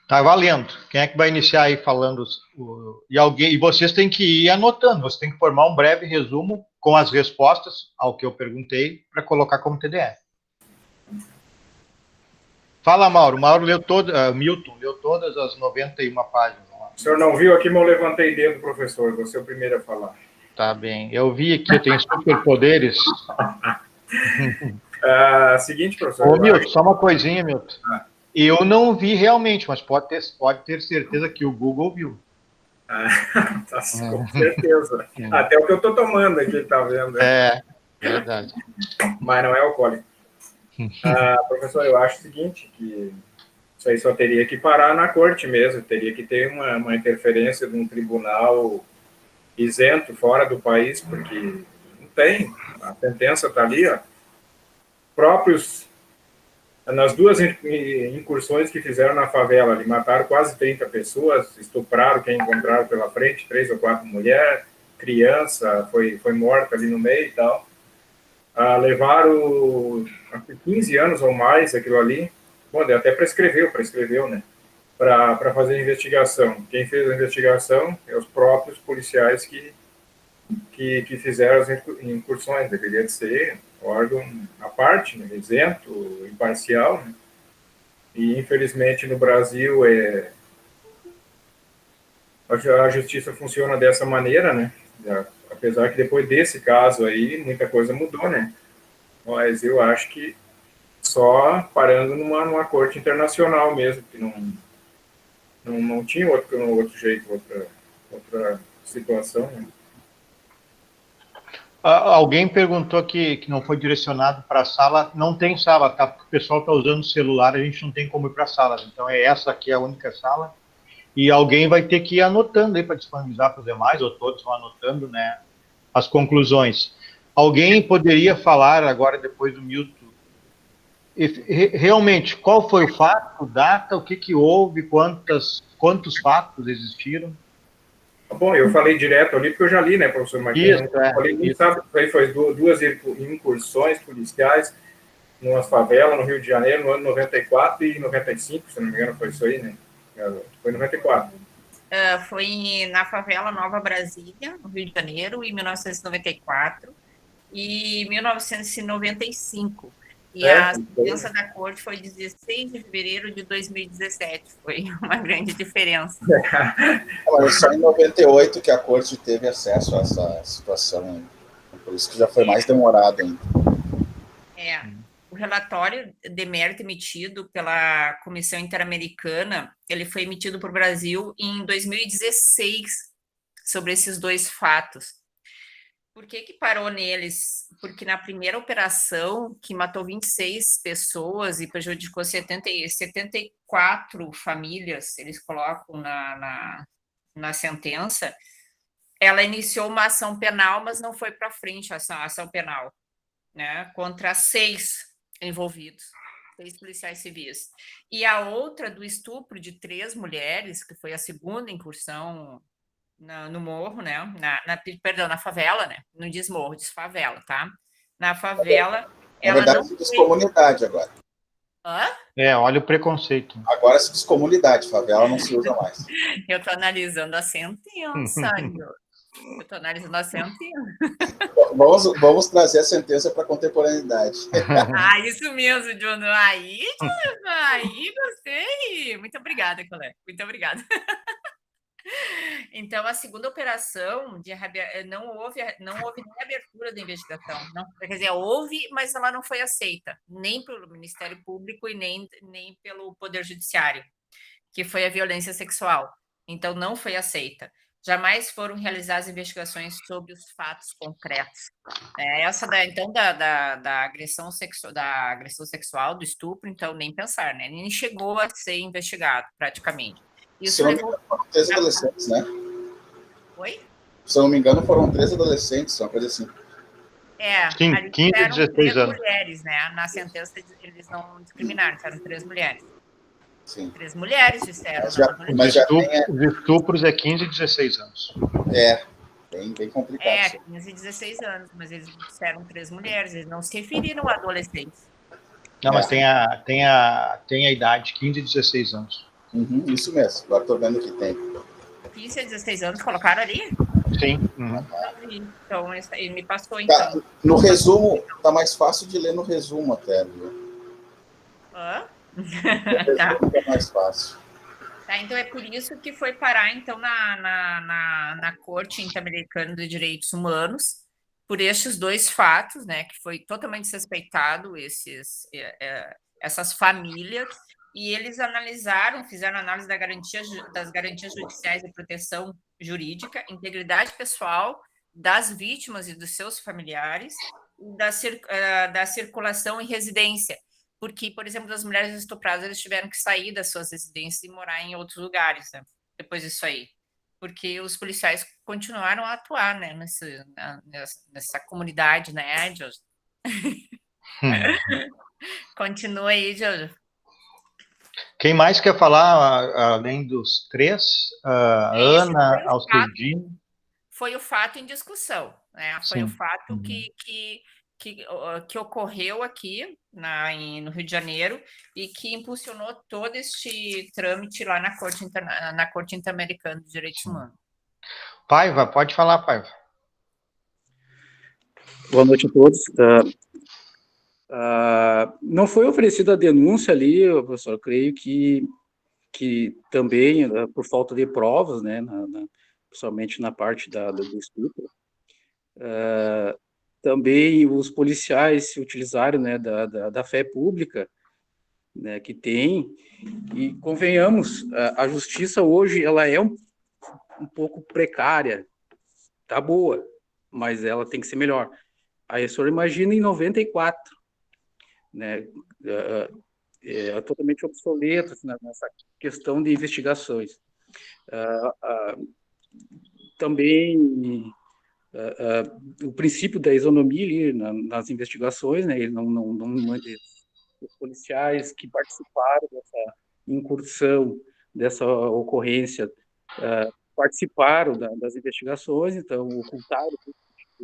Tá valendo. Quem é que vai iniciar aí falando? E vocês têm que ir anotando, você tem que formar um breve resumo com as respostas ao que eu perguntei para colocar como TDF. Fala, Mauro. Mauro leu Milton leu todas as 91 páginas. O senhor não viu aqui, mas eu levantei dedo, professor. Você é o primeiro a falar. Tá bem. Eu vi aqui, eu tenho superpoderes. Seguinte, professor. Ô, Milton, só uma coisinha, Milton. Eu não vi realmente, mas pode ter certeza que o Google viu. Tá, com certeza. Até o que eu estou tomando aqui, tá vendo? Verdade. Mas não é alcoólico. Professor, eu acho o seguinte, que isso aí só teria que parar na corte mesmo, teria que ter uma interferência de um tribunal isento fora do país, porque não tem, a sentença está ali, ó. Nas duas incursões que fizeram na favela, ali, mataram quase 30 pessoas, estupraram quem encontraram pela frente, 3 ou 4 mulheres, criança foi morta ali no meio e tal. Levaram 15 anos ou mais aquilo ali. Bom, até prescreveu, né? Para fazer a investigação. Quem fez a investigação é os próprios policiais que fizeram as incursões. Deveria de ser órgão à parte, né? Isento, imparcial. Né? E, infelizmente, no Brasil, a justiça funciona dessa maneira, né? Apesar que depois desse caso aí, muita coisa mudou, né? Mas eu acho que só parando numa corte internacional mesmo, que não tinha outro jeito, outra situação, né? Alguém perguntou aqui que não foi direcionado para a sala. Não tem sala, tá? Porque o pessoal está usando o celular, a gente não tem como ir para a sala. Então, essa aqui é a única sala. E alguém vai ter que ir anotando aí para disponibilizar para os demais, ou todos vão anotando, né, as conclusões. Alguém poderia falar agora, depois do Milton, realmente, qual foi o fato, data, o que houve, quantos fatos existiram? Bom, eu falei direto ali porque eu já li, né, professor Marquinhos? Sabe, aí foi duas incursões policiais numa favela no Rio de Janeiro, no ano 94 e 95, se não me engano, foi isso aí, né? Foi 94. Foi na favela Nova Brasília, no Rio de Janeiro, em 1994 e 1995. E a sentença da corte foi 16 de fevereiro de 2017. Foi uma grande diferença. Mas só em 98 que a corte teve acesso a essa situação. Por isso que já foi mais demorado ainda. O relatório de mérito emitido pela Comissão Interamericana, ele foi emitido para o Brasil em 2016 sobre esses dois fatos. Por que parou neles? Porque na primeira operação, que matou 26 pessoas e prejudicou 74 famílias, eles colocam na sentença, ela iniciou uma ação penal, mas não foi para frente a ação penal, né, contra 6 envolvidos, 6 policiais civis. E a outra do estupro de 3 mulheres, que foi a segunda incursão no morro, né? Na favela, né? Não diz morro, diz favela, tá? Na favela. Na verdade, se diz comunidade agora. Olha o preconceito. Agora se diz comunidade, favela não se usa mais. Eu estou analisando a sentença, eu estou analisando a sentença. Vamos trazer a sentença para a contemporaneidade. Isso mesmo, John. Aí gostei. Muito obrigada, colega. Muito obrigada. Então, a segunda operação não houve nem abertura da investigação. Não, quer dizer, houve, mas ela não foi aceita, nem pelo Ministério Público e nem pelo Poder Judiciário, que foi a violência sexual. Então, não foi aceita. Jamais foram realizadas investigações sobre os fatos concretos. Essa da agressão sexual, do estupro, então, nem pensar, né? Nem chegou a ser investigado, praticamente. Isso foram 3 adolescentes, né? Oi? Se eu não me engano, foram 3 adolescentes, uma coisa assim. Sim, 15 e 16 anos. Mulheres, né? Na sentença, eles não discriminaram, eram 3 mulheres. Sim. 3 mulheres, disseram. Os estupros é 15 e 16 anos. Bem complicado. 15 e 16 anos, mas eles disseram 3 mulheres, eles não se referiram a adolescentes. Não, mas tem a idade, 15 e 16 anos. Uhum, isso mesmo, agora estou vendo que tem. 15 a 16 anos colocaram ali? Sim. Não vi. Então, ele me passou, Tá, então. no resumo, tá mais fácil de ler no resumo até, viu? Hã? No Tá. resumo tá mais fácil. Tá, então é por isso que foi parar, então, na Corte Interamericana de Direitos Humanos, por estes dois fatos, né, que foi totalmente desrespeitado essas famílias, e eles analisaram, fizeram análise das garantias judiciais de proteção jurídica, integridade pessoal das vítimas e dos seus familiares, da circulação e residência, porque, por exemplo, as mulheres estupradas, eles tiveram que sair das suas residências e morar em outros lugares, né? Depois disso aí. Porque os policiais continuaram a atuar, né, nessa comunidade, né, Jojo? Continua aí, Jojo. Quem mais quer falar, além dos três? Esse Ana, Alcedino. foi o fato em discussão, né? Foi o Sim. fato Uhum. que ocorreu aqui no Rio de Janeiro e que impulsionou todo este trâmite lá na Corte Interamericana de Direitos Humanos. Paiva, pode falar, Paiva. Boa noite a todos. Não foi oferecida a denúncia ali, professor, eu creio que também, por falta de provas, né, principalmente na parte do estupro, também os policiais se utilizaram, né, da fé pública, né, que tem, e convenhamos, a justiça hoje, ela é um pouco precária, tá boa, mas ela tem que ser melhor. Aí o senhor imagina em 94, né, é totalmente obsoleto assim, nessa questão de investigações. Também o princípio da isonomia ali nas investigações, né, ele os policiais que participaram dessa incursão, dessa ocorrência, participaram das investigações, então ocultaram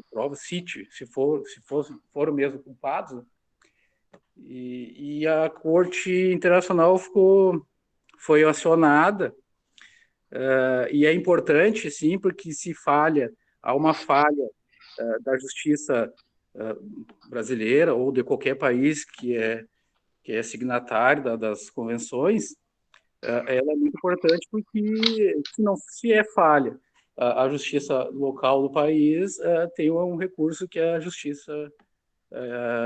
provas, se foram mesmo culpados, e a Corte Internacional foi acionada, e é importante, sim, porque se há uma falha da justiça brasileira ou de qualquer país que é signatário das convenções, ela é muito importante porque se é falha a justiça local do país, tem um recurso que é a justiça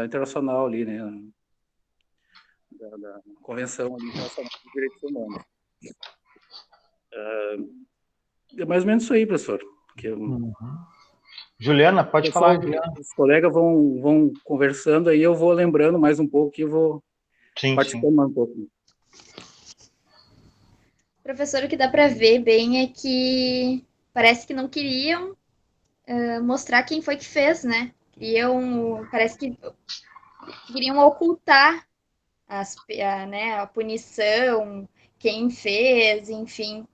internacional ali, né, da Convenção Internacional de Direitos Humanos. É mais ou menos isso aí, professor. Juliana, pode falar, Juliana. Os colegas vão conversando aí, eu vou lembrando mais um pouco e vou participando mais um pouco. Professor, o que dá para ver bem é que parece que não queriam mostrar quem foi que fez, né? Parece que queriam ocultar a punição, quem fez, enfim.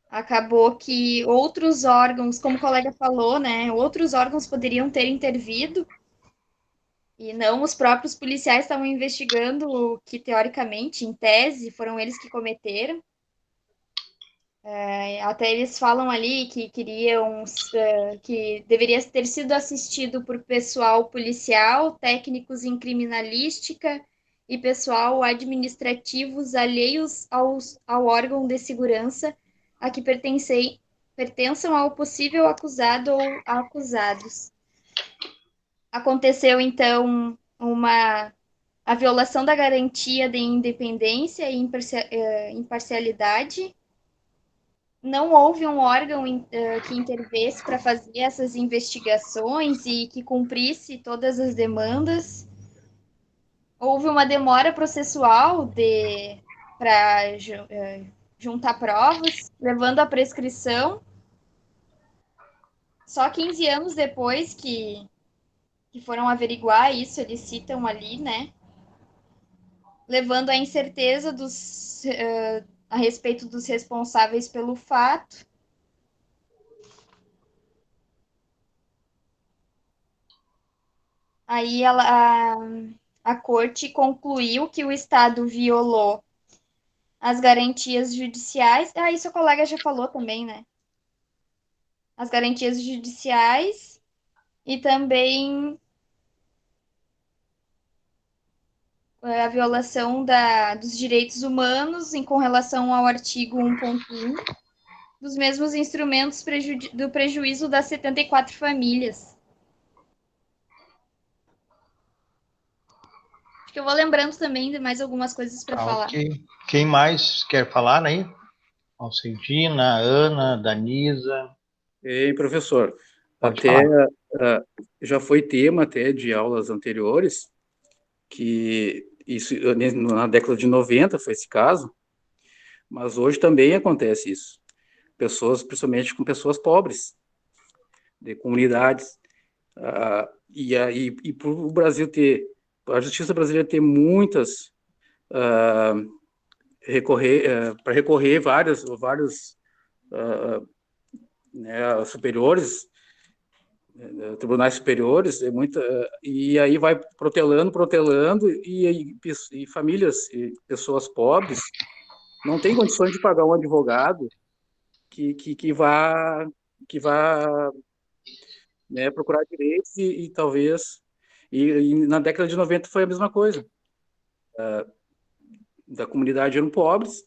Acabou que outros órgãos, como o colega falou, né? Outros órgãos poderiam ter intervido e não os próprios policiais estavam investigando o que, teoricamente, em tese, foram eles que cometeram. Até eles falam ali que queriam que deveria ter sido assistido por pessoal policial, técnicos em criminalística e pessoal administrativos alheios ao órgão de segurança a que pertençam ao possível acusado ou acusados. Aconteceu, então, a violação da garantia de independência e imparcialidade. Não houve um órgão que intervesse para fazer essas investigações e que cumprisse todas as demandas. Houve uma demora processual para juntar provas, levando à prescrição. Só 15 anos depois que foram averiguar isso, eles citam ali, né? Levando à incerteza a respeito dos responsáveis pelo fato. Aí a corte concluiu que o Estado violou as garantias judiciais. Ah, isso a colega já falou também, né? As garantias judiciais e também a violação dos direitos humanos com relação ao artigo 1.1 dos mesmos instrumentos do prejuízo das 74 famílias. Acho que eu vou lembrando também de mais algumas coisas para falar. Ok. Quem mais quer falar aí? Alcindina, Ana, Danisa. Ei, professor, Pode até falar. já foi tema até de aulas anteriores, que isso na década de 90 foi esse caso, mas hoje também acontece isso. Pessoas, principalmente com pessoas pobres, de comunidades, e para o Brasil ter, a justiça brasileira ter muitas, para recorrer vários né, superiores, tribunais superiores, e aí vai protelando, e famílias e pessoas pobres não têm condições de pagar um advogado que vá né, procurar direitos e talvez... E na década de 90 foi a mesma coisa. Da comunidade eram pobres,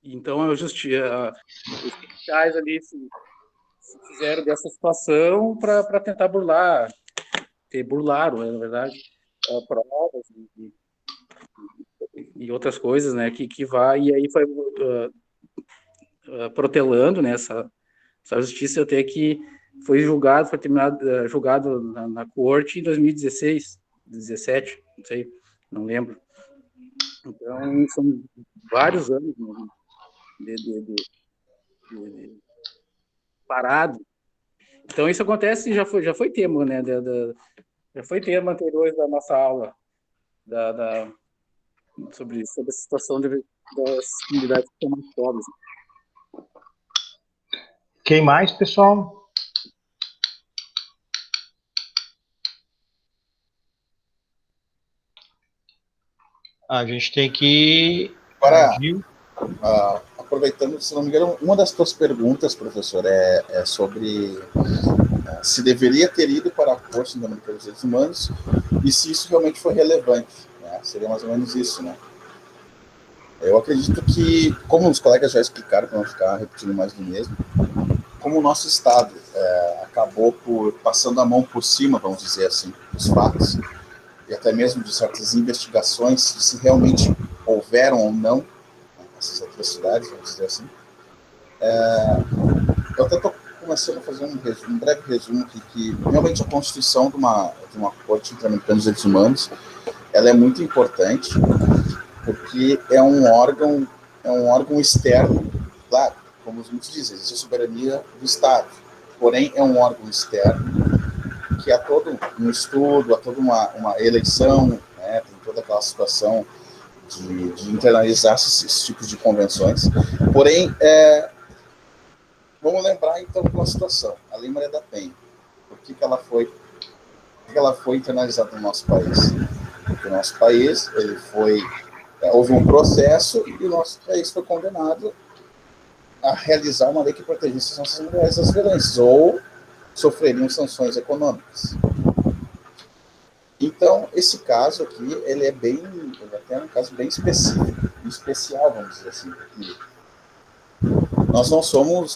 então os policiais ali se fizeram dessa situação para tentar burlaram, na verdade, provas e outras coisas, né, que vai, e aí foi protelando, né, essa justiça até que foi julgado, julgado na corte em 2016, 17, não sei, não lembro. Então, são vários anos de parado. Então, isso acontece, já foi tema, né, já foi tema anterior da nossa aula sobre a situação das comunidades que são mais pobres. Quem mais, pessoal? A gente tem que... Agora, aproveitando, se não me engano, uma das tuas perguntas, professor, é sobre se deveria ter ido para a Corte Interamericana dos Direitos Humanos e se isso realmente foi relevante, né? Seria mais ou menos isso, né? Eu acredito que, como os colegas já explicaram, para não ficar repetindo mais do mesmo, como o nosso Estado acabou passando a mão por cima, vamos dizer assim, dos fatos, e até mesmo de certas investigações, se realmente houveram ou não essas atrocidades, vamos dizer assim. Eu até estou começando a fazer um breve resumo que realmente a constituição de uma Corte Interamericana dos Direitos Humanos, ela é muito importante, porque é um órgão externo, claro, como muitos dizem, existe a soberania do Estado, porém é um órgão externo que há todo um estudo, há toda uma eleição, né, tem toda aquela situação de internalizar esses tipos de convenções. Porém, vamos lembrar então de uma situação, a Lei Maria da Penha. Por que ela foi internalizada no nosso país? Porque o nosso país, houve um processo e o nosso país foi condenado a realizar uma lei que protegesse as nossas mulheres das violências, ou sofreriam sanções econômicas. Então, esse caso aqui, ele é um caso bem específico, especial, vamos dizer assim, porque nós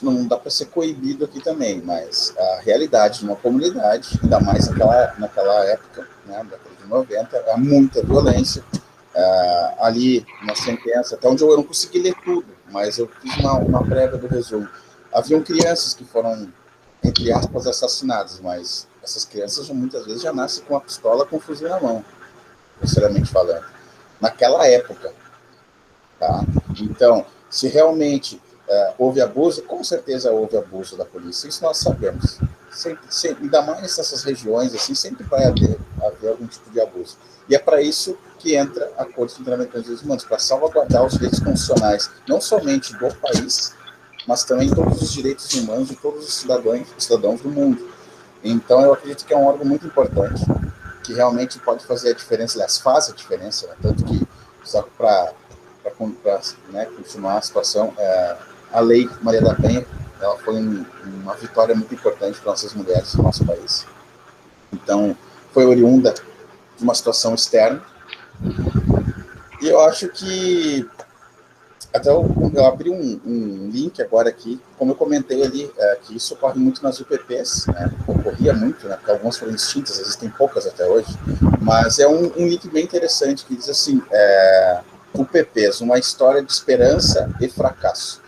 não dá para ser coibido aqui também, mas a realidade de uma comunidade, ainda mais naquela época, né, década de 90, há muita violência. Ali, na sentença, até onde eu não consegui ler tudo, mas eu fiz uma prévia do resumo. Haviam crianças que foram, entre aspas, assassinadas, mas essas crianças muitas vezes já nascem com a pistola, com o fuzil na mão, sinceramente falando. Naquela época, tá? Então, se realmente houve abuso, com certeza houve abuso da polícia, isso nós sabemos. Sempre, ainda mais nessas regiões, assim, sempre vai haver algum tipo de abuso. E é para isso que entra a Corte Interamericana dos Direitos Humanos, para salvaguardar os direitos constitucionais, não somente do país, mas também todos os direitos humanos de todos os cidadãos do mundo. Então, eu acredito que é um órgão muito importante, que realmente pode fazer a diferença, aliás, faz a diferença, né? Tanto que só para né, continuar a situação, a Lei Maria da Penha, ela foi uma vitória muito importante para nossas mulheres no nosso país. Então, foi oriunda de uma situação externa. E eu acho que até eu abri um link agora aqui, como eu comentei ali, que isso ocorre muito nas UPPs, né? Ocorria muito, né? Porque algumas foram extintas, existem poucas até hoje, mas é um link bem interessante que diz assim, UPPs, uma história de esperança e fracasso.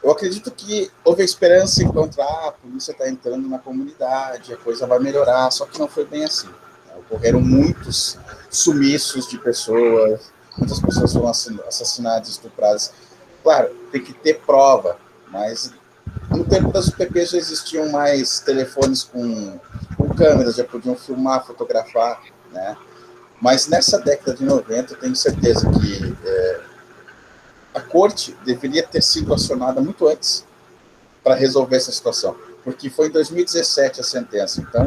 Eu acredito que houve a esperança enquanto a polícia está entrando na comunidade, a coisa vai melhorar, só que não foi bem assim. Ocorreram muitos sumiços de pessoas, muitas pessoas foram assassinadas, estupradas. Claro, tem que ter prova, mas no tempo das UPPs já existiam mais telefones com câmeras, já podiam filmar, fotografar, né? Mas nessa década de 90, eu tenho certeza que a corte deveria ter sido acionada muito antes para resolver essa situação, porque foi em 2017 a sentença. Então,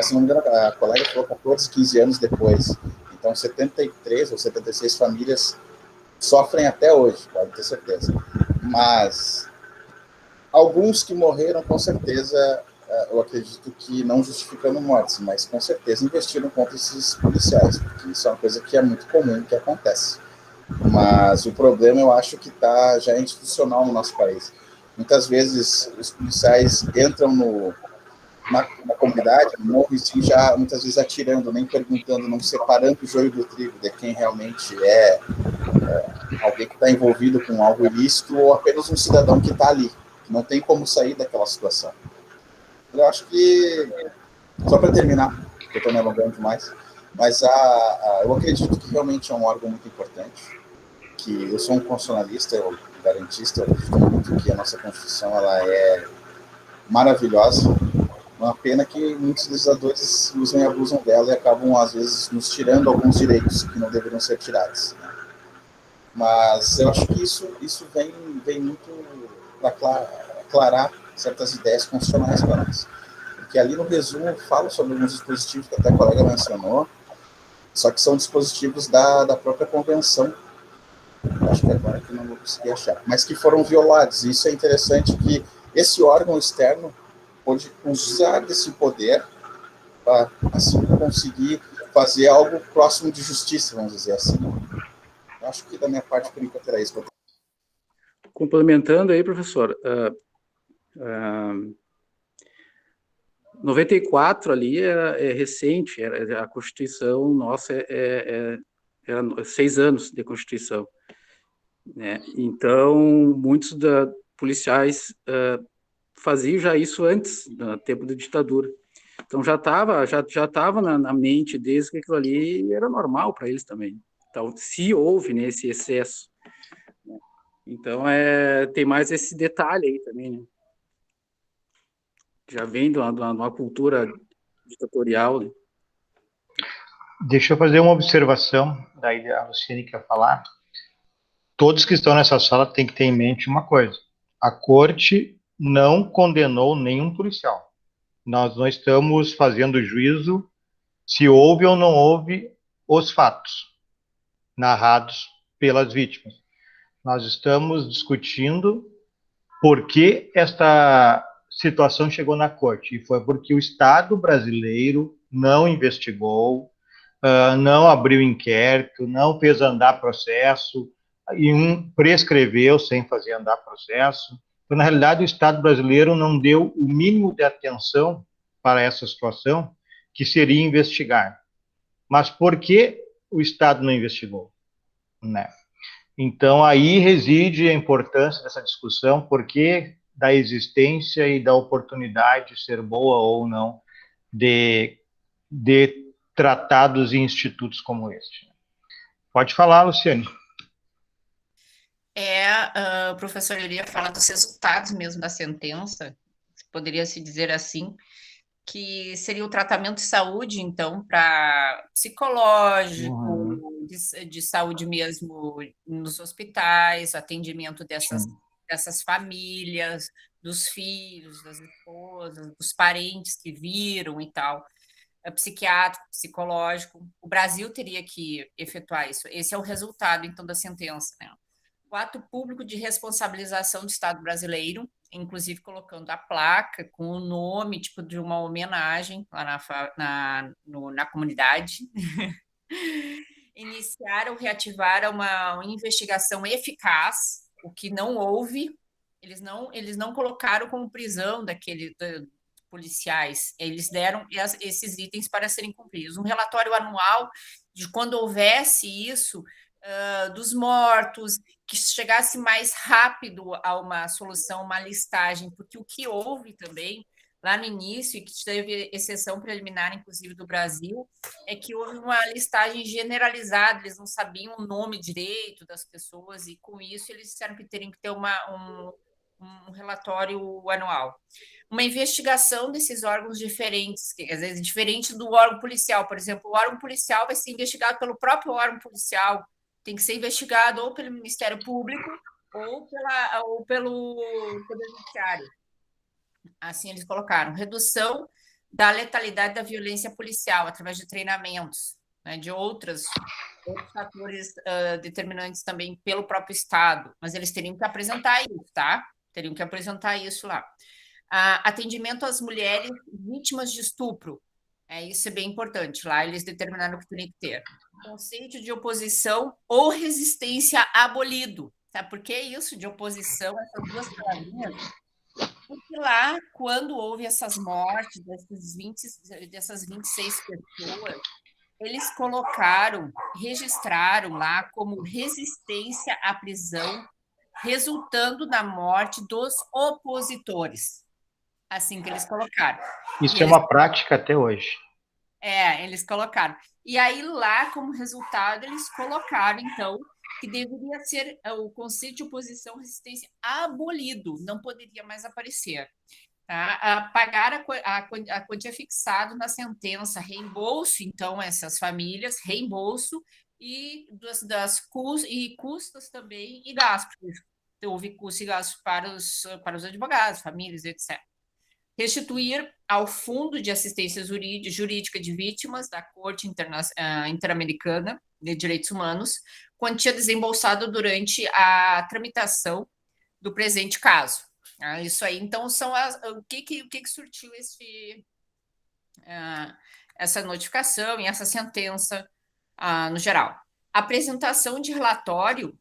se não me engano, a colega falou 14, 15 anos depois. Então, 73 ou 76 famílias sofrem até hoje, pode ter certeza. Mas alguns que morreram, com certeza, eu acredito que não justificando mortes, mas com certeza investiram contra esses policiais, porque isso é uma coisa que é muito comum, que acontece. Mas o problema, eu acho que está já institucional no nosso país. Muitas vezes os policiais entram na comunidade, no morro em si, já muitas vezes atirando, nem perguntando, não separando o joio do trigo de quem realmente é alguém que está envolvido com algo ilícito ou apenas um cidadão que está ali, que não tem como sair daquela situação. Eu acho que, só para terminar, porque eu estou me alongando demais, mas eu acredito que realmente é um órgão muito importante, que eu sou um constitucionalista, eu garantista, eu acredito muito que a nossa Constituição ela é maravilhosa. Uma pena que muitos legisladores usam e abusam dela e acabam, às vezes, nos tirando alguns direitos que não deveriam ser tirados, né? Mas eu acho que isso vem muito para aclarar certas ideias constitucionais para nós. Porque ali no resumo eu falo sobre alguns dispositivos que até a colega mencionou, só que são dispositivos da própria convenção. Acho que agora que não vou conseguir achar, mas que foram violados. E isso é interessante, que esse órgão externo pode usar desse poder para, assim, conseguir fazer algo próximo de justiça, vamos dizer assim. Eu acho que da minha parte, por enquanto, era isso. Complementando aí, professor, 94 ali é recente, a Constituição nossa era 6 anos de Constituição, né? Então, muitos policiais faziam já isso antes, no tempo da ditadura. Então, já tava na mente deles que aquilo ali era normal para eles também. Então, se houve, né, esse excesso, né? Então, tem mais esse detalhe aí também, né? Já vem de uma cultura ditatorial, né? Deixa eu fazer uma observação, daí a Luciane quer falar. Todos que estão nessa sala têm que ter em mente uma coisa: a corte não condenou nenhum policial. Nós não estamos fazendo juízo se houve ou não houve os fatos narrados pelas vítimas. Nós estamos discutindo por que esta situação chegou na corte, e foi porque o Estado brasileiro não investigou, não abriu inquérito, não fez andar processo, e prescreveu sem fazer andar processo. Então, na realidade, o Estado brasileiro não deu o mínimo de atenção para essa situação, que seria investigar. Mas por que o Estado não investigou, né? Então, aí reside a importância dessa discussão, porque da existência e da oportunidade, ser boa ou não, de tratados e institutos como este. Pode falar, Luciane. Professor, eu iria falar dos resultados mesmo da sentença, poderia se dizer assim, que seria o tratamento de saúde, então, para psicológico, de saúde mesmo nos hospitais, atendimento dessas famílias, dos filhos, das esposas, dos parentes que viram e tal. psiquiátrico, psicológico. O Brasil teria que efetuar isso. Esse é o resultado, então, da sentença, né? O ato público de responsabilização do Estado brasileiro, inclusive colocando a placa com o nome, tipo, de uma homenagem lá na comunidade. Iniciar ou reativar uma investigação eficaz, o que não houve. Eles não colocaram como prisão policiais, eles deram esses itens para serem cumpridos. Um relatório anual de quando houvesse isso, dos mortos, que chegasse mais rápido a uma solução, uma listagem, porque o que houve também, lá no início, e que teve exceção preliminar, inclusive, do Brasil, é que houve uma listagem generalizada, eles não sabiam o nome direito das pessoas, e com isso eles disseram que teriam que ter um relatório anual. Uma investigação desses órgãos diferentes, que às vezes diferente do órgão policial, por exemplo, o órgão policial vai ser investigado pelo próprio órgão policial, tem que ser investigado ou pelo Ministério Público ou pelo Poder Judiciário. Assim eles colocaram. Redução da letalidade da violência policial através de treinamentos, né, de outros fatores determinantes também pelo próprio Estado, mas eles teriam que apresentar isso, tá? Teriam que apresentar isso lá. Atendimento às mulheres vítimas de estupro. Isso é bem importante. Lá eles determinaram que teria que ter. Conceito de oposição ou resistência abolido. Sabe por que isso de oposição? Essas duas palavrinhas. Porque lá, quando houve essas mortes dessas 26 pessoas, eles registraram lá como resistência à prisão, resultando na morte dos opositores. Assim que eles colocaram. Isso é uma prática até hoje. Eles colocaram. E aí, lá, como resultado, eles colocaram, então, que deveria ser o conceito de oposição à resistência abolido, não poderia mais aparecer. Tá? Pagar a quantia fixada na sentença, reembolso, então, essas famílias, reembolso, e custos também, e gastos. Houve custos e gastos para os advogados, famílias, etc. Restituir ao Fundo de Assistência Jurídica de Vítimas da Corte Interamericana de Direitos Humanos, quantia desembolsada durante a tramitação do presente caso. Isso aí, então, são o que surtiu essa notificação e essa sentença no geral. Apresentação de relatório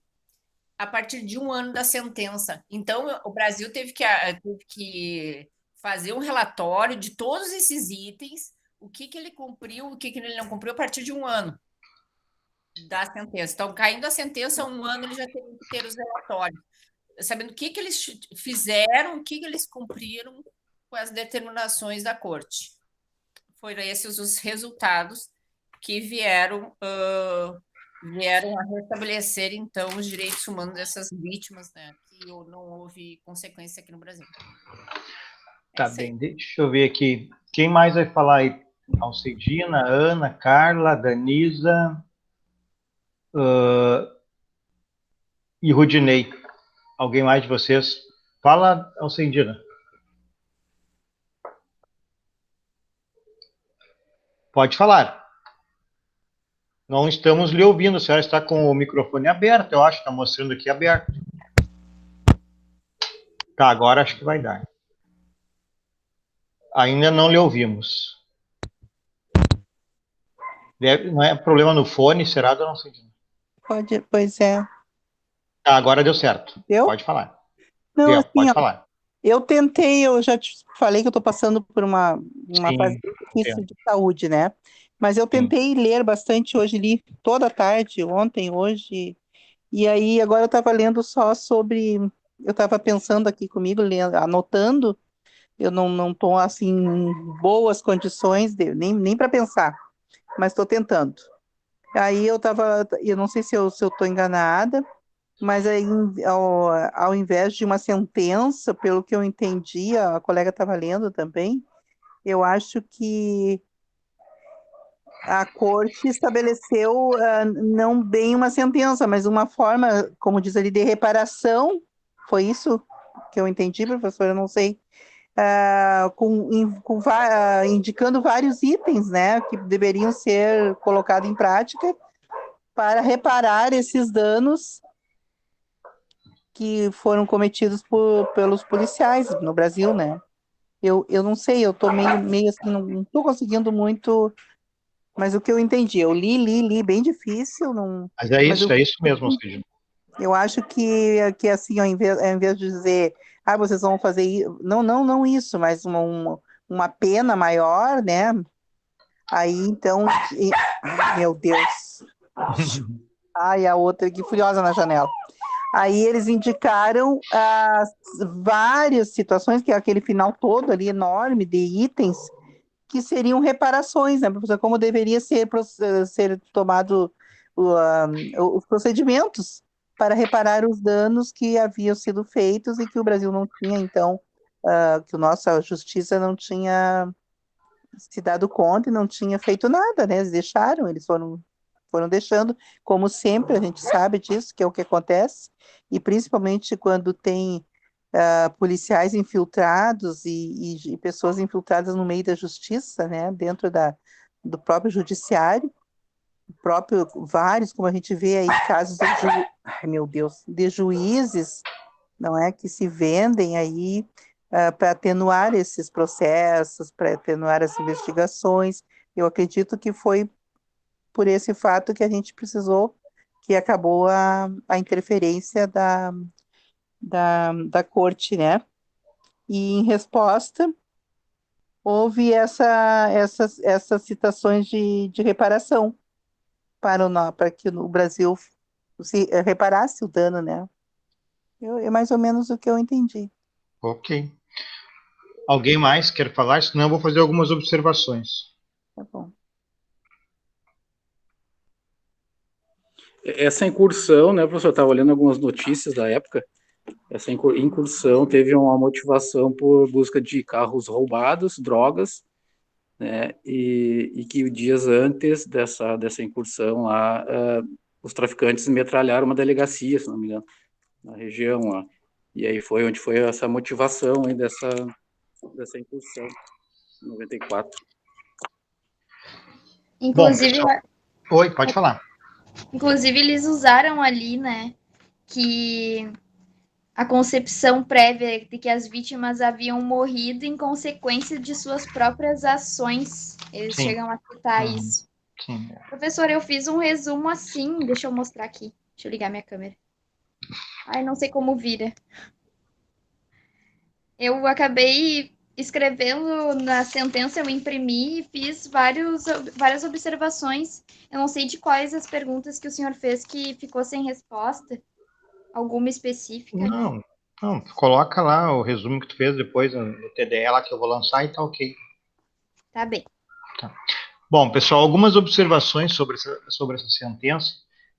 a partir de 1 ano da sentença. Então, o Brasil teve que fazer um relatório de todos esses itens, o que ele cumpriu, o que ele não cumpriu, a partir de 1 ano da sentença. Então, caindo a sentença, 1 ano ele já tem que ter os relatórios, sabendo o que eles fizeram, o que eles cumpriram com as determinações da corte. Foram esses os resultados que vieram a restabelecer, então, os direitos humanos dessas vítimas, né, que não houve consequência aqui no Brasil. Tá bem, deixa eu ver aqui. Quem mais vai falar aí? Alcedina, Ana, Carla, Danisa e Rudinei. Alguém mais de vocês? Fala, Alcedina. Pode falar. Não estamos lhe ouvindo. A senhora está com o microfone aberto, eu acho. Está mostrando aqui aberto. Tá, agora acho que vai dar. Ainda não lhe ouvimos. Não é problema no fone, será, dona Alcedina? Pode, pois é. Ah, agora deu certo. Deu? Pode falar. Não, Deu, assim, pode falar. Eu tentei, eu já te falei que eu estou passando por uma fase difícil de saúde, né? Mas eu tentei ler bastante hoje, li toda a tarde, ontem, hoje, e aí agora eu estava lendo só sobre, eu estava pensando aqui comigo, anotando, eu não estou assim em boas condições, nem para pensar, mas estou tentando. Aí eu não sei se eu estou enganada, mas aí, ao invés de uma sentença, pelo que eu entendi, a colega estava lendo também, eu acho que a corte estabeleceu não bem uma sentença, mas uma forma, como diz ali, de reparação. Foi isso que eu entendi, professora? Eu não sei. indicando vários itens, né, que deveriam ser colocados em prática para reparar esses danos que foram cometidos pelos policiais no Brasil, né? Eu não sei, eu tô meio assim, não tô conseguindo muito, mas o que eu entendi, eu li, bem difícil, não, Mas mas é isso mesmo, Cid. eu acho que assim, ao invés de dizer, vocês vão fazer isso, não isso, mas uma pena maior, né? Aí então, ai, meu Deus. Ai, a outra aqui furiosa na janela. Aí eles indicaram várias situações, que é aquele final todo ali enorme de itens, que seriam reparações, né, professor? Como deveria ser tomado os procedimentos para reparar os danos que haviam sido feitos e que o Brasil não tinha, então, que a nossa justiça não tinha se dado conta e não tinha feito nada, né? Eles deixaram, eles foram deixando, como sempre, a gente sabe disso, que é o que acontece, e principalmente quando tem policiais infiltrados e pessoas infiltradas no meio da justiça, né, dentro do próprio judiciário, vários, como a gente vê aí, casos ai, meu Deus, de juízes, não é, que se vendem aí para atenuar esses processos, para atenuar as investigações. Eu acredito que foi por esse fato que a gente precisou, que acabou a interferência da corte, né? E em resposta, houve essas citações de reparação para que o Brasil reparasse o dano, né? É mais ou menos o que eu entendi. Ok. Alguém mais quer falar? Senão eu vou fazer algumas observações. Tá bom. Essa incursão, né, professor, eu estava olhando algumas notícias da época, essa incursão teve uma motivação por busca de carros roubados, drogas, né, e que dias antes dessa incursão lá, os traficantes metralharam uma delegacia, se não me engano, na região lá. E aí foi onde foi essa motivação aí dessa incursão, em 94. Inclusive, Bom, oi, pode falar. Inclusive, eles usaram ali, né, que a concepção prévia de que as vítimas haviam morrido em consequência de suas próprias ações. Eles chegam a citar isso. Sim. Professor, eu fiz um resumo assim, deixa eu mostrar aqui. Deixa eu ligar minha câmera. Ai, não sei como vira. Eu acabei escrevendo na sentença, eu imprimi e fiz várias observações. Eu não sei de quais as perguntas que o senhor fez que ficou sem resposta. Alguma específica? Não, coloca lá o resumo que tu fez depois no TDE lá que eu vou lançar e tá ok. Tá bem. Tá. Bom, pessoal, algumas observações sobre essa sentença.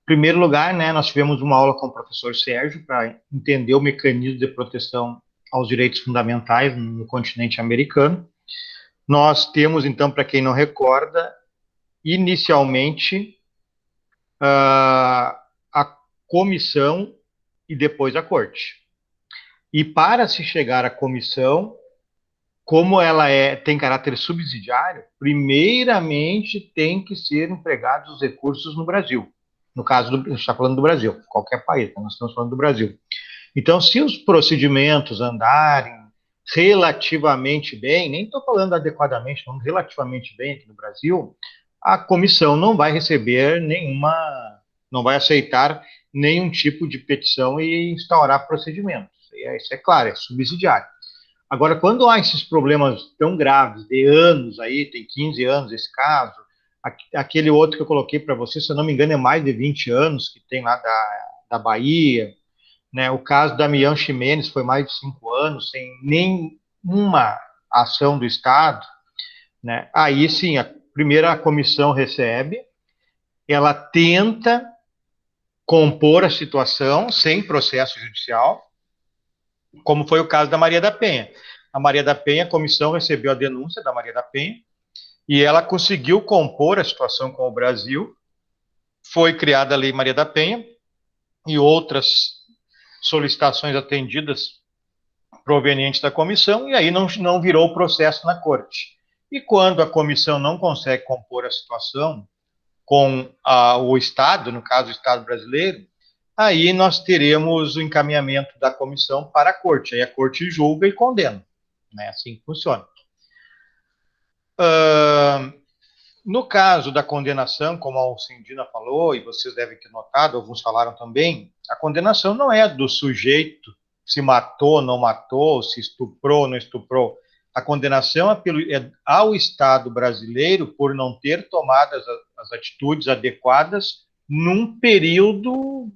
Em primeiro lugar, né, nós tivemos uma aula com o professor Sérgio para entender o mecanismo de proteção aos direitos fundamentais no continente americano. Nós temos, então, para quem não recorda, inicialmente a comissão e depois a corte. E para se chegar à comissão, como ela tem caráter subsidiário, primeiramente tem que ser empregados os recursos no Brasil. No caso, a gente está falando do Brasil, qualquer país, nós estamos falando do Brasil. Então, se os procedimentos andarem relativamente bem, nem estou falando adequadamente, falando relativamente bem aqui no Brasil, a comissão não vai receber não vai aceitar nenhum tipo de petição e instaurar procedimentos. Isso é claro, é subsidiário. Agora, quando há esses problemas tão graves, de anos aí, tem 15 anos esse caso, aquele outro que eu coloquei para você, se eu não me engano, é mais de 20 anos, que tem lá da Bahia, né? O caso da Damião Ximenes foi mais de 5 anos, sem nenhuma ação do Estado, né? Aí sim, a primeira comissão recebe, ela tenta compor a situação sem processo judicial, como foi o caso da Maria da Penha. A Maria da Penha, a comissão recebeu a denúncia da Maria da Penha e ela conseguiu compor a situação com o Brasil. Foi criada a Lei Maria da Penha e outras solicitações atendidas provenientes da comissão, e aí não virou processo na corte. E quando a comissão não consegue compor a situação com o Estado, no caso o Estado brasileiro, aí nós teremos o encaminhamento da comissão para a corte. Aí a corte julga e condena. Né? Assim que funciona. No caso da condenação, como a Alcindina falou, e vocês devem ter notado, alguns falaram também, a condenação não é do sujeito se matou, não matou, se estuprou, não estuprou. A condenação é ao Estado brasileiro por não ter tomado as atitudes adequadas num período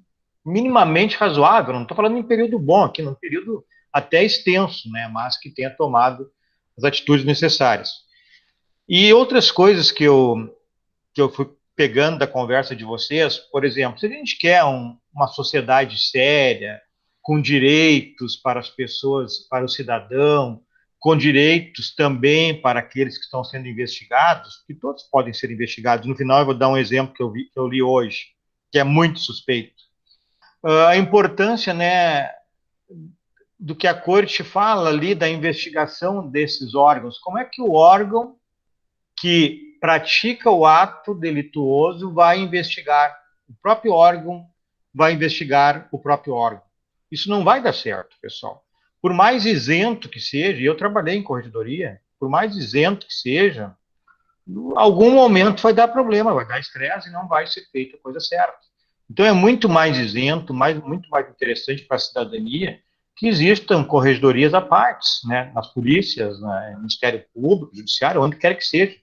minimamente razoável. Não estou falando em período bom aqui, num período até extenso, né, mas que tenha tomado as atitudes necessárias. E outras coisas que eu fui pegando da conversa de vocês, por exemplo, se a gente quer uma sociedade séria, com direitos para as pessoas, para o cidadão, com direitos também para aqueles que estão sendo investigados, que todos podem ser investigados. No final, eu vou dar um exemplo que eu li hoje, que é muito suspeito. A importância, né, do que a corte fala ali da investigação desses órgãos. Como é que o órgão que pratica o ato delituoso vai investigar o próprio órgão, vai investigar o próprio órgão? Isso não vai dar certo, pessoal. Por mais isento que seja, e eu trabalhei em corregedoria, por mais isento que seja, em algum momento vai dar problema, vai dar estresse e não vai ser feita a coisa certa. Então é muito mais isento, muito mais interessante para a cidadania que existam corregedorias à parte, né, nas polícias, no Ministério Público, Judiciário, onde quer que seja,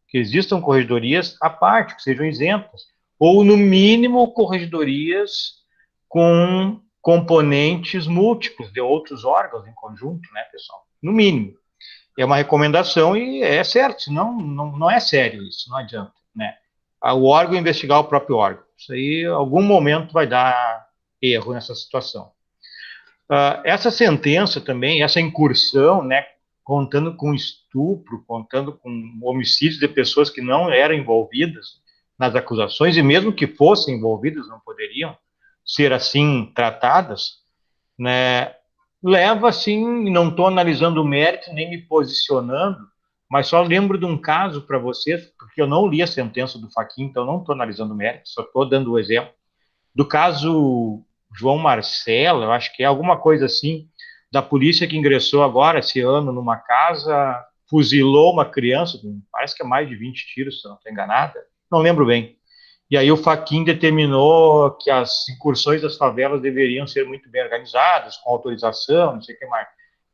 que existam corregedorias à parte, que sejam isentas, ou no mínimo corregedorias com componentes múltiplos de outros órgãos em conjunto, né, pessoal? No mínimo. É uma recomendação e é certo, senão não é sério isso, não adianta, né? O órgão investigar o próprio órgão. Isso aí, em algum momento, vai dar erro nessa situação. Essa sentença também, essa incursão, né, contando com estupro, contando com homicídios de pessoas que não eram envolvidas nas acusações, e mesmo que fossem envolvidas, não poderiam ser assim tratadas, né, leva assim, não estou analisando o mérito, nem me posicionando, mas só lembro de um caso para vocês, porque eu não li a sentença do Fachin, então não estou analisando o mérito, só estou dando o exemplo, do caso João Marcelo, eu acho que é alguma coisa assim, da polícia que ingressou agora, esse ano, numa casa, fuzilou uma criança, parece que é mais de 20 tiros, se eu não estou enganada, não lembro bem. E aí o Fachin determinou que as incursões das favelas deveriam ser muito bem organizadas, com autorização, não sei o que mais.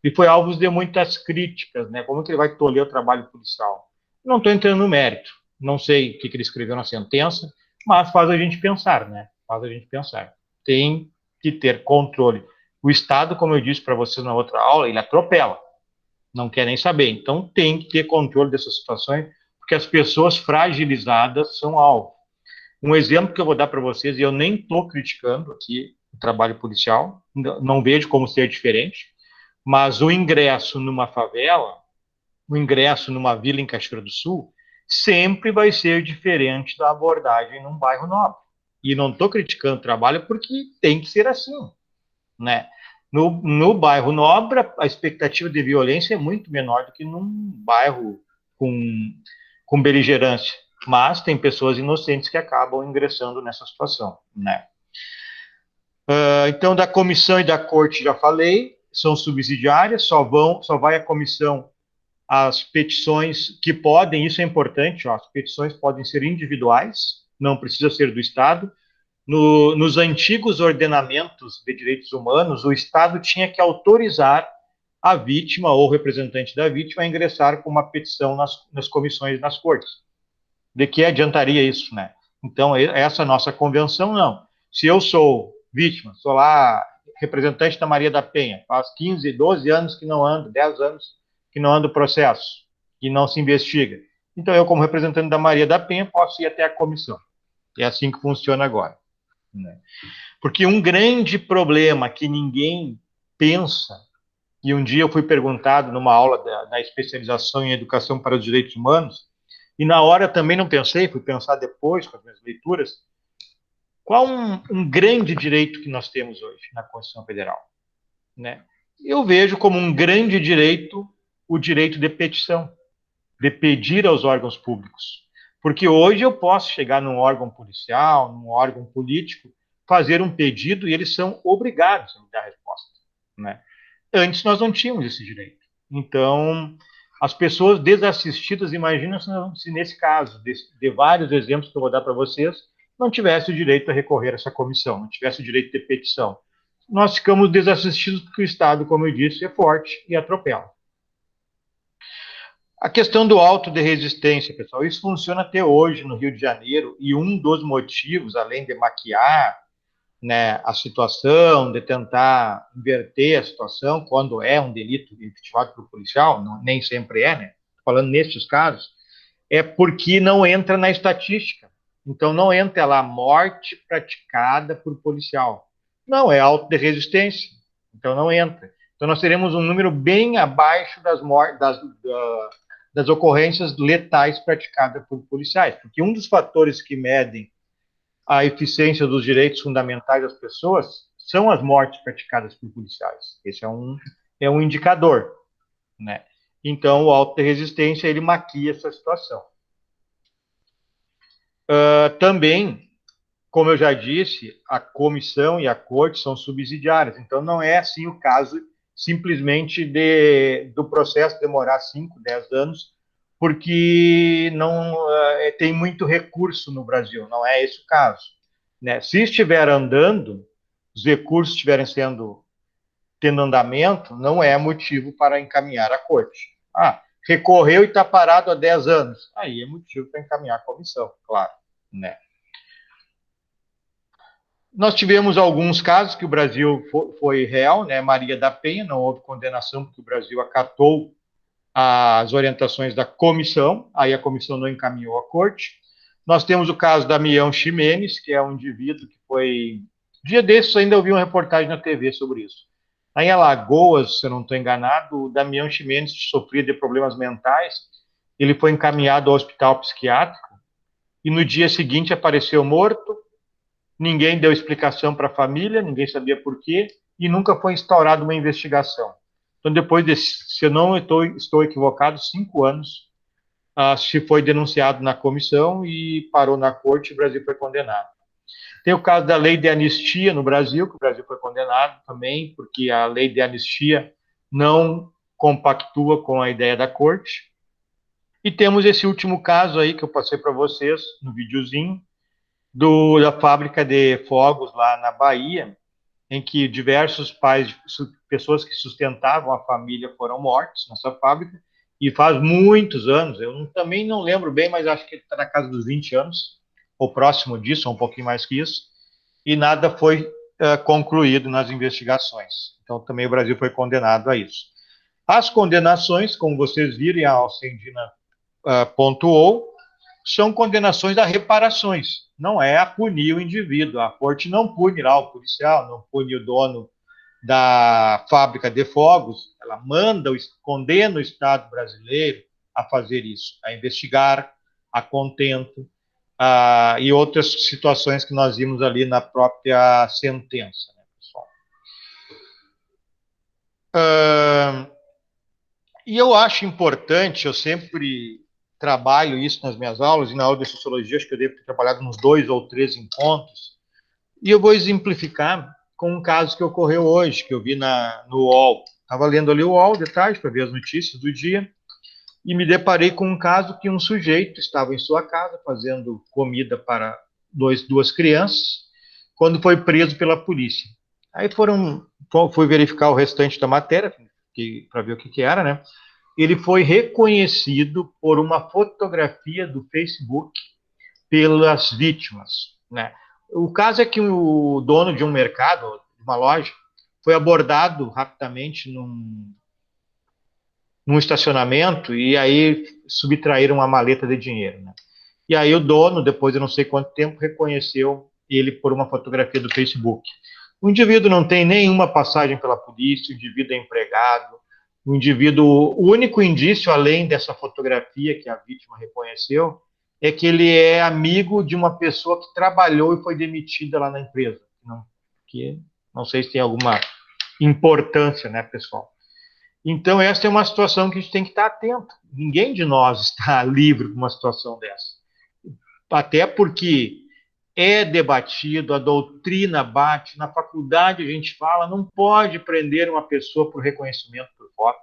E foi alvo de muitas críticas, né? Como que ele vai tolher o trabalho policial? Não estou entrando no mérito, não sei o que ele escreveu na sentença, mas faz a gente pensar, né? Faz a gente pensar. Tem que ter controle. O Estado, como eu disse para vocês na outra aula, ele atropela, não quer nem saber. Então tem que ter controle dessas situações, porque as pessoas fragilizadas são alvo. Um exemplo que eu vou dar para vocês, e eu nem estou criticando aqui o trabalho policial, não vejo como ser diferente, mas o ingresso numa favela, o ingresso numa vila em Cachoeira do Sul, sempre vai ser diferente da abordagem num bairro nobre. E não estou criticando o trabalho porque tem que ser assim, né? No bairro nobre, a expectativa de violência é muito menor do que num bairro com beligerância. Mas tem pessoas inocentes que acabam ingressando nessa situação, né? Então, da comissão e da corte já falei, são subsidiárias, só vai à comissão as petições que podem, isso é importante, as petições podem ser individuais, não precisa ser do Estado. Nos antigos ordenamentos de direitos humanos, o Estado tinha que autorizar a vítima ou o representante da vítima a ingressar com uma petição nas comissões, nas cortes. De que adiantaria isso, né? Então, essa nossa convenção, não. Se eu sou vítima, sou lá representante da Maria da Penha, faz 15, 12 anos que não ando, 10 anos que não ando o processo, que não se investiga. Então, eu, como representante da Maria da Penha, posso ir até a comissão. É assim que funciona agora, né? Porque um grande problema que ninguém pensa, e um dia eu fui perguntado numa aula da especialização em educação para os direitos humanos, e na hora também não pensei, fui pensar depois com as minhas leituras, qual um grande direito que nós temos hoje na Constituição Federal, né? Eu vejo como um grande direito o direito de petição, de pedir aos órgãos públicos. Porque hoje eu posso chegar num órgão policial, num órgão político, fazer um pedido e eles são obrigados a me dar a resposta, né? Antes nós não tínhamos esse direito. Então, as pessoas desassistidas, imagina se nesse caso, de vários exemplos que eu vou dar para vocês, não tivesse o direito a recorrer a essa comissão, não tivesse o direito de petição. Nós ficamos desassistidos porque o Estado, como eu disse, é forte e atropela. A questão do auto de resistência, pessoal, isso funciona até hoje no Rio de Janeiro, e um dos motivos, além de maquiar, né, a situação, de tentar inverter a situação, quando é um delito efetivado pelo policial, não, nem sempre é, né? Falando nesses casos, é porque não entra na estatística. Então, não entra lá morte praticada por policial. Não, é auto de resistência. Então, não entra. Então, nós teremos um número bem abaixo das ocorrências letais praticadas por policiais, porque um dos fatores que medem a eficiência dos direitos fundamentais das pessoas são as mortes praticadas por policiais. Esse é um indicador, né? Então, o auto de resistência, ele maquia essa situação. Também, como eu já disse, a comissão e a corte são subsidiárias, então não é assim o caso simplesmente do processo demorar 5, 10 anos, porque não tem muito recurso no Brasil, não é esse o caso, né? Se estiver andando, os recursos estiverem tendo andamento, não é motivo para encaminhar à corte. Recorreu e está parado há 10 anos, aí é motivo para encaminhar à comissão, claro, né? Nós tivemos alguns casos que o Brasil foi réu, né? Maria da Penha, não houve condenação porque o Brasil acatou as orientações da comissão, aí a comissão não encaminhou à corte. Nós temos o caso da Damião Ximenes, que é um indivíduo que foi... Dia desses ainda eu vi uma reportagem na TV sobre isso. Aí em Alagoas, se eu não estou enganado, o Damião Ximenes sofria de problemas mentais, ele foi encaminhado ao hospital psiquiátrico e no dia seguinte apareceu morto. Ninguém deu explicação para a família, ninguém sabia por quê, e nunca foi instaurada uma investigação. Então, depois de, se eu não estou equivocado, 5 anos, se foi denunciado na comissão e parou na corte e o Brasil foi condenado. Tem o caso da lei de anistia no Brasil, que o Brasil foi condenado também, porque a lei de anistia não compactua com a ideia da corte. E temos esse último caso aí que eu passei para vocês no videozinho, da fábrica de fogos lá na Bahia, em que diversos pais, pessoas que sustentavam a família foram mortos nessa fábrica, e faz muitos anos, também não lembro bem, mas acho que está na casa dos 20 anos, ou próximo disso, ou um pouquinho mais que isso, e nada foi concluído nas investigações. Então também o Brasil foi condenado a isso. As condenações, como vocês viram, a Alcendina pontuou, são condenações a reparações, não é a punir o indivíduo. A corte não pune lá o policial, não pune o dono da fábrica de fogos, ela condena o Estado brasileiro a fazer isso, a investigar, a contento, e outras situações que nós vimos ali na própria sentença, né, pessoal? E eu acho importante, eu sempre trabalho isso nas minhas aulas, e na aula de sociologia acho que eu devo ter trabalhado nos 2 ou 3 encontros, e eu vou exemplificar com um caso que ocorreu hoje, que eu vi no UOL. Estava lendo ali o UOL de tarde para ver as notícias do dia, e me deparei com um caso que um sujeito estava em sua casa fazendo comida para duas crianças, quando foi preso pela polícia. Aí fui verificar o restante da matéria, para ver o que era, né? Ele foi reconhecido por uma fotografia do Facebook pelas vítimas, né? O caso é que o dono de um mercado, de uma loja, foi abordado rapidamente num estacionamento e aí subtraíram uma maleta de dinheiro, né? E aí o dono, depois de não sei quanto tempo, reconheceu ele por uma fotografia do Facebook. O indivíduo não tem nenhuma passagem pela polícia, o indivíduo é empregado, o único indício, além dessa fotografia que a vítima reconheceu, é que ele é amigo de uma pessoa que trabalhou e foi demitida lá na empresa. Não sei se tem alguma importância, né, pessoal? Então, essa é uma situação que a gente tem que estar atento. Ninguém de nós está livre de uma situação dessa. Até porque é debatido, a doutrina bate, na faculdade a gente fala, não pode prender uma pessoa por reconhecimento por foto.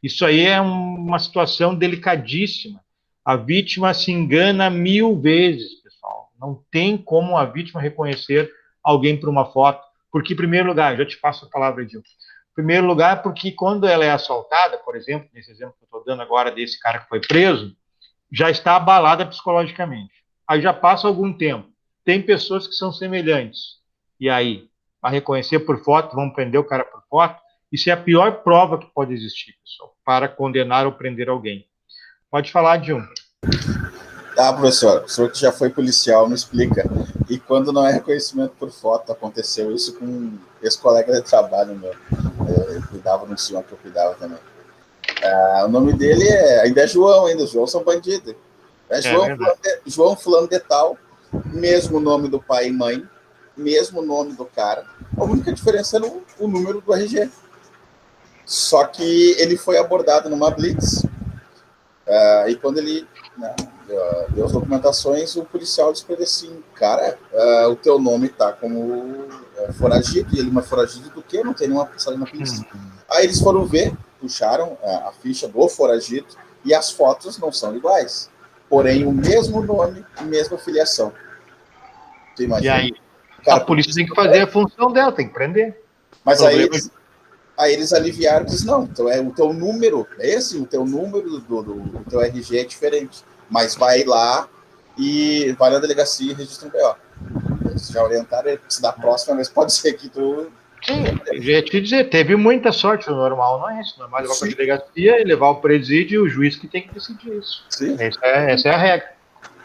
Isso aí é uma situação delicadíssima. A vítima se engana 1000 vezes, pessoal. Não tem como a vítima reconhecer alguém por uma foto. Porque, em primeiro lugar, já te passo a palavra, Edilson. Em primeiro lugar, porque quando ela é assaltada, por exemplo, nesse exemplo que eu estou dando agora desse cara que foi preso, já está abalada psicologicamente. Aí já passa algum tempo. Tem pessoas que são semelhantes. E aí, para reconhecer por foto, vamos prender o cara por foto? Isso é a pior prova que pode existir, pessoal, para condenar ou prender alguém. Pode falar, Dilma. Professor, o senhor que já foi policial, me explica. E quando não é reconhecimento por foto, aconteceu isso com um ex-colega de trabalho meu. Ele cuidava no senhor que eu cuidava também. O nome dele ainda é João, os João são bandidos. João fulano de tal, mesmo nome do pai e mãe, mesmo nome do cara. A única diferença era o número do RG. Só que ele foi abordado numa blitz, e quando ele deu as documentações, o policial disse para ele assim, cara, o teu nome tá como foragido, e ele, mas foragido do quê? Não tem nenhuma passagem na polícia. Aí eles foram ver, puxaram a ficha do foragido, e as fotos não são iguais. Porém, o mesmo nome e mesma filiação. Tu imagina? E aí, a polícia tem que fazer a função dela, tem que prender. Mas aí eles aliviaram e disseram, não, então o teu número, o teu número do teu RG é diferente. Mas vai lá e vai na delegacia e registra um BO. Eles já orientaram, se da próxima vez pode ser que tu... Sim, eu ia te dizer, teve muita sorte, o normal não é isso. O normal é levar para a delegacia e levar o presídio e o juiz que tem que decidir isso. Sim. Essa é a regra.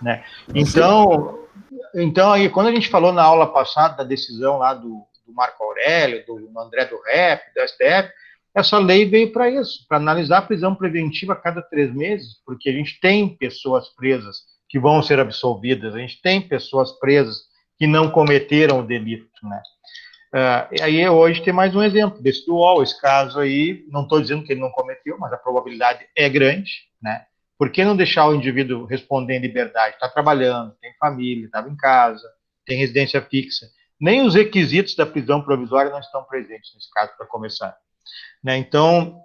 Né? Então, aí, quando a gente falou na aula passada da decisão lá do Marco Aurélio, do André do Rep, do STF, essa lei veio para isso, para analisar a prisão preventiva a cada 3 meses, porque a gente tem pessoas presas que vão ser absolvidas, a gente tem pessoas presas que não cometeram o delito, né? Aí hoje tem mais um exemplo desse do UOL, esse caso aí, não estou dizendo que ele não cometeu, mas a probabilidade é grande, né? Por que não deixar o indivíduo responder em liberdade? Está trabalhando, tem família, estava em casa, tem residência fixa. Nem os requisitos da prisão provisória não estão presentes nesse caso, para começar. Né? Então,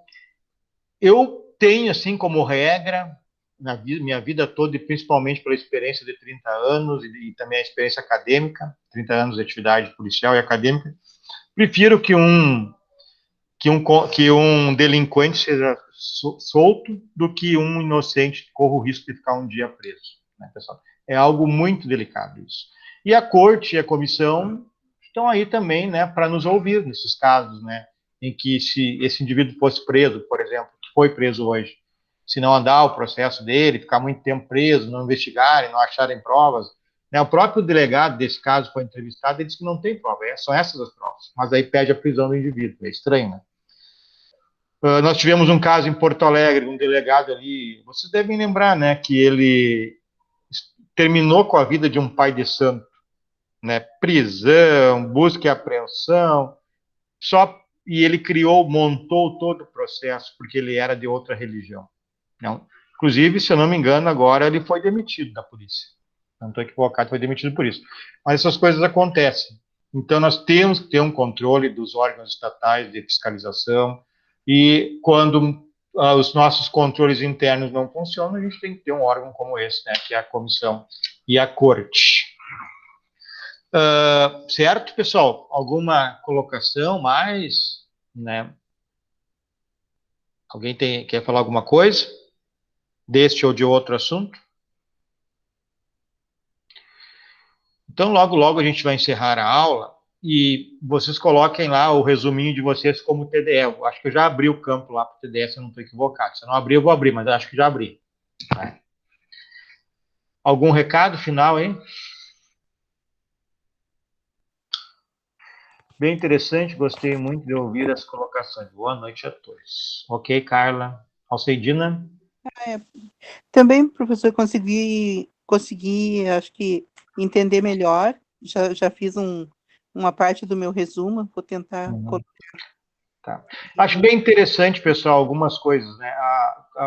eu tenho, assim, como regra, na minha vida toda, e principalmente pela experiência de 30 anos e também a experiência acadêmica, 30 anos de atividade policial e acadêmica, prefiro que um delinquente seja solto do que um inocente corra o risco de ficar um dia preso. Né, pessoal? É algo muito delicado isso. E a corte e a comissão estão aí também, né, para nos ouvir nesses casos, né, em que se esse indivíduo fosse preso, por exemplo, que foi preso hoje, se não andar o processo dele, ficar muito tempo preso, não investigarem, não acharem provas, né, o próprio delegado desse caso foi entrevistado e disse que não tem prova, são essas as provas, mas aí pede a prisão do indivíduo, é estranho, né? Nós tivemos um caso em Porto Alegre, um delegado ali, vocês devem lembrar, né, que ele terminou com a vida de um pai de santo, né, prisão, busca e apreensão, e ele montou todo o processo, porque ele era de outra religião. Não. Inclusive, se eu não me engano, agora ele foi demitido da polícia. Não estou equivocado, foi demitido por isso. Mas essas coisas acontecem. Então, nós temos que ter um controle dos órgãos estatais de fiscalização, e quando os nossos controles internos não funcionam, a gente tem que ter um órgão como esse, né, que é a comissão e a corte. Certo, pessoal? Alguma colocação mais? Né? Alguém quer falar alguma coisa? Deste ou de outro assunto? Então, logo a gente vai encerrar a aula e vocês coloquem lá o resuminho de vocês como TDE. Eu acho que eu já abri o campo lá para o TDE, se eu não estou equivocado. Se eu não abrir, eu vou abrir, mas acho que já abri. Tá? Algum recado final aí? Bem interessante, gostei muito de ouvir as colocações. Boa noite a todos. Ok, Carla. Alceidina? Também, professor, consegui, acho que, entender melhor. Já fiz uma parte do meu resumo, vou tentar colocar Tá. Acho bem interessante, pessoal, algumas coisas, né?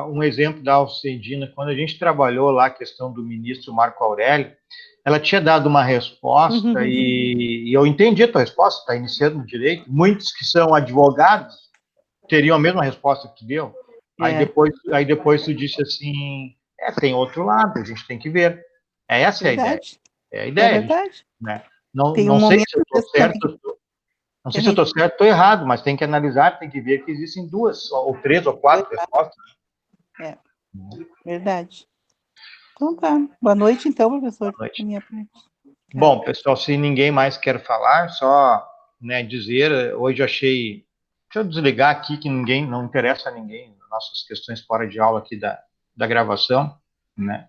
Um exemplo da Alcendina, quando a gente trabalhou lá a questão do ministro Marco Aurélio, ela tinha dado uma resposta e eu entendi a tua resposta, está iniciando no direito. Muitos que são advogados teriam a mesma resposta que tu deu. Aí depois tu disse assim, tem outro lado, a gente tem que ver. Essa é a ideia. É a ideia. É verdade. Né? Não Tem um sei momento se eu estou certo, não sei se eu estou certo ou estou errado, mas tem que analisar, tem que ver que existem 2, ou 3, ou 4 respostas. Verdade. Então tá. Boa noite, então, professor. Boa noite. Minha parte. Bom, pessoal, se ninguém mais quer falar, só dizer, hoje achei... Deixa eu desligar aqui, que não interessa a ninguém, nossas questões fora de aula aqui da gravação, né?